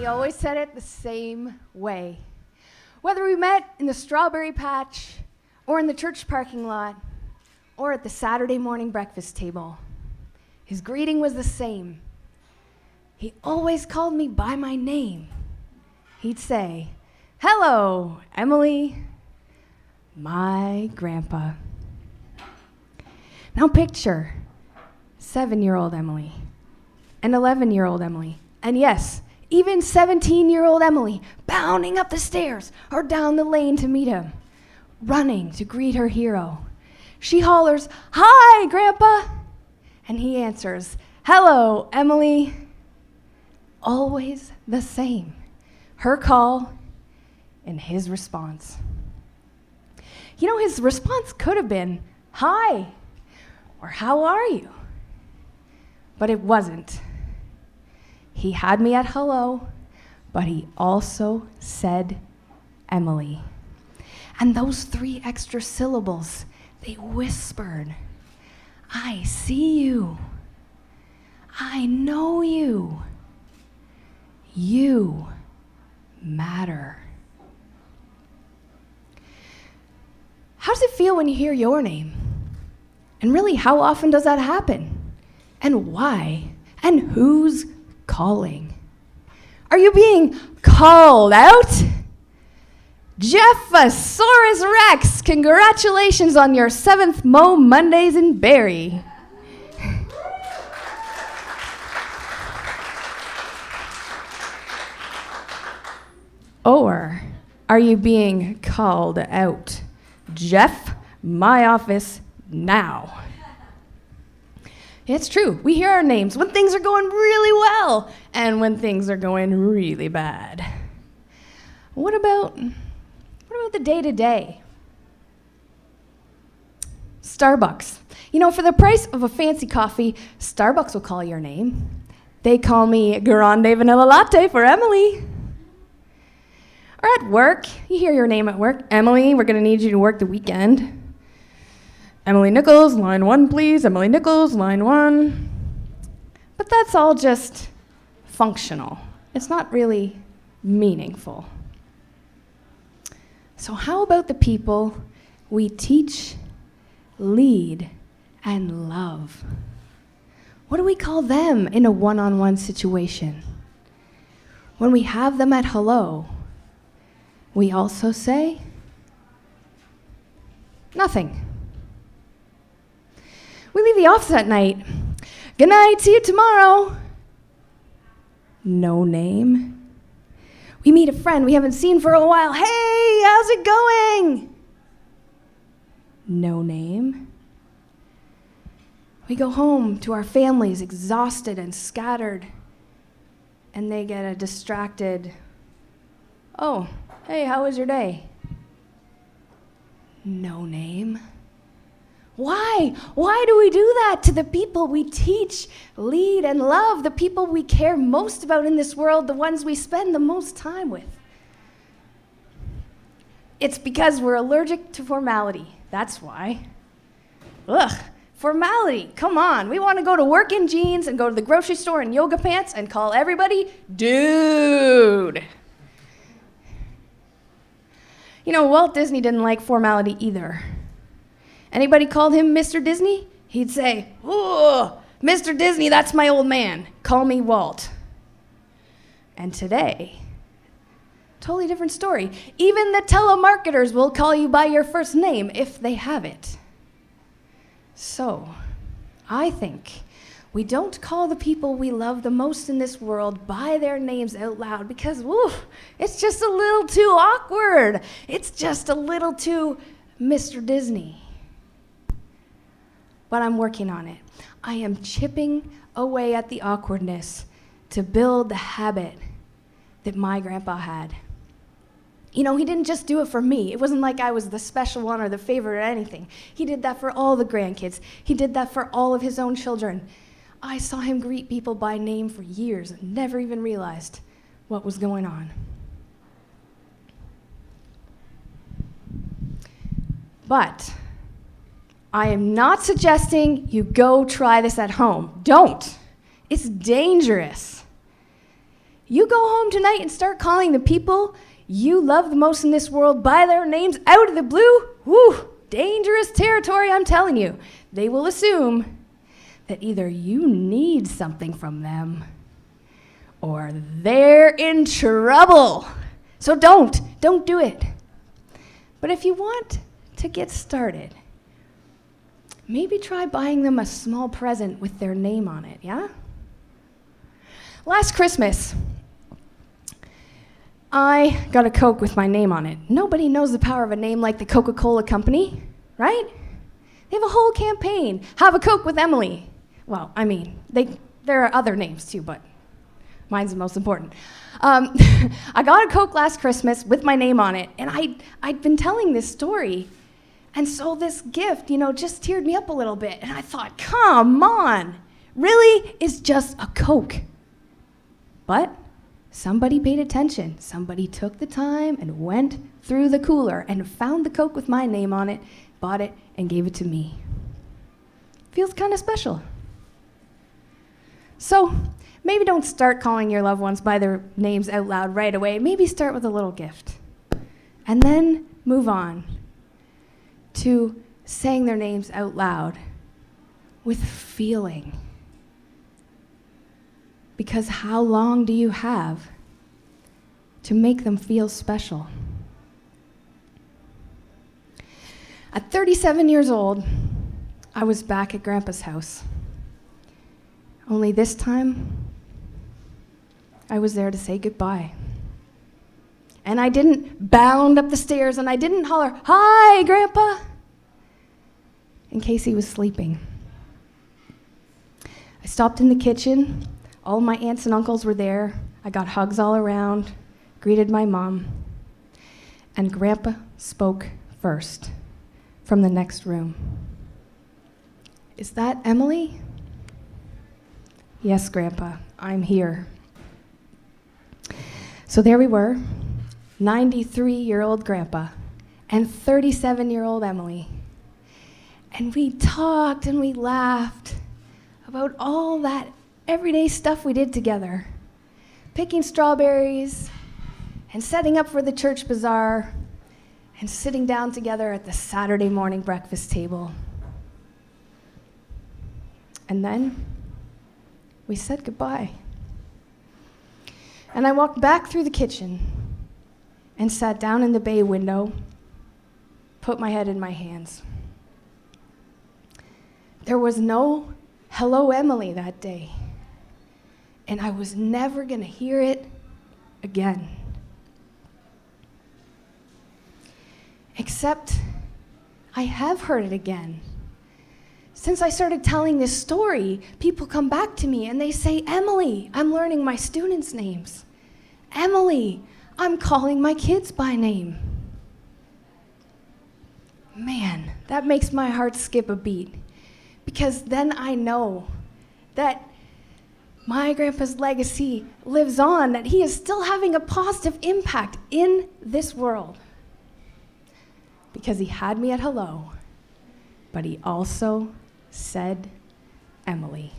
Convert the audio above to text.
he always said it the same way. Whether we met in the strawberry patch, or in the church parking lot, or at the Saturday morning breakfast table, his greeting was the same. He always called me by my name. He'd say, "Hello, Emily, my grandpa." Now picture 7-year-old Emily, and 11-year-old Emily, and yes, even 17-year-old Emily bounding up the stairs or down the lane to meet him, running to greet her hero. She hollers, "Hi, Grandpa!" And he answers, "Hello, Emily." Always the same. Her call and his response. You know, his response could have been, "Hi," or "How are you?" But it wasn't. He had me at hello, but he also said Emily. And those 3 extra syllables, they whispered, "I see you. I know you. You matter." How does it feel when you hear your name? And really, how often does that happen? And why? And who's calling? Are you being called out? Jeffosaurus Rex, congratulations on your 7th MoMondays in Barrie. Or are you being called out? Jeff, my office now. It's true. We hear our names when things are going really well and when things are going really bad. What about the day-to-day? Starbucks. You know, for the price of a fancy coffee, Starbucks will call your name. They call me Grande Vanilla Latte for Emily. Or at work, you hear your name at work. "Emily, we're going to need you to work the weekend." "Emily Nichols, line 1, please. Emily Nichols, line 1. But that's all just functional. It's not really meaningful. So how about the people we teach, lead, and love? What do we call them in a one-on-one situation? When we have them at hello, we also say nothing. We leave the office at night. "Good night, see you tomorrow." No name. We meet a friend we haven't seen for a while. "Hey, how's it going?" No name. We go home to our families exhausted and scattered, and they get a distracted, "Oh, hey, how was your day?" No name. Why? Why do we do that to the people we teach, lead, and love, the people we care most about in this world, the ones we spend the most time with? It's because we're allergic to formality. That's why. Ugh, formality, come on. We want to go to work in jeans and go to the grocery store in yoga pants and call everybody dude. You know, Walt Disney didn't like formality either. Anybody called him Mr. Disney? He'd say, "Oh, Mr. Disney, that's my old man. Call me Walt." And today, totally different story. Even the telemarketers will call you by your first name if they have it. So, I think we don't call the people we love the most in this world by their names out loud because, it's just a little too awkward. It's just a little too Mr. Disney. But I'm working on it. I am chipping away at the awkwardness to build the habit that my grandpa had. You know, he didn't just do it for me. It wasn't like I was the special one or the favorite or anything. He did that for all the grandkids. He did that for all of his own children. I saw him greet people by name for years and never even realized what was going on. But I am not suggesting you go try this at home. Don't. It's dangerous. You go home tonight and start calling the people you love the most in this world by their names out of the blue. Woo, dangerous territory, I'm telling you. They will assume that either you need something from them or they're in trouble. So don't do it. But if you want to get started, maybe try buying them a small present with their name on it, yeah? Last Christmas, I got a Coke with my name on it. Nobody knows the power of a name like the Coca-Cola Company, right? They have a whole campaign, have a Coke with Emily. Well, I mean, there are other names too, but mine's the most important. I got a Coke last Christmas with my name on it, and I'd been telling this story, and so this gift, just teared me up a little bit, and I thought, come on, really? It's just a Coke. But somebody paid attention. Somebody took the time and went through the cooler and found the Coke with my name on it, bought it, and gave it to me. Feels kind of special. So maybe don't start calling your loved ones by their names out loud right away. Maybe start with a little gift. And then move on to saying their names out loud with feeling. Because how long do you have to make them feel special? At 37 years old, I was back at Grandpa's house. Only this time, I was there to say goodbye. And I didn't bound up the stairs and I didn't holler, "Hi, Grandpa," in case he was sleeping. I stopped in the kitchen. All my aunts and uncles were there. I got hugs all around, greeted my mom, and Grandpa spoke first from the next room. "Is that Emily?" "Yes, Grandpa, I'm here." So there we were, 93-year-old Grandpa and 37-year-old Emily. And we talked and we laughed about all that everyday stuff we did together, picking strawberries and setting up for the church bazaar and sitting down together at the Saturday morning breakfast table. And then we said goodbye. And I walked back through the kitchen and sat down in the bay window, put my head in my hands. There was no "Hello, Emily" that day, and I was never going to hear it again. Except I have heard it again. Since I started telling this story, people come back to me and they say, "Emily, I'm learning my students' names. Emily, I'm calling my kids by name." Man, that makes my heart skip a beat, because then I know that my grandpa's legacy lives on, that he is still having a positive impact in this world. Because he had me at hello, but he also said Emily.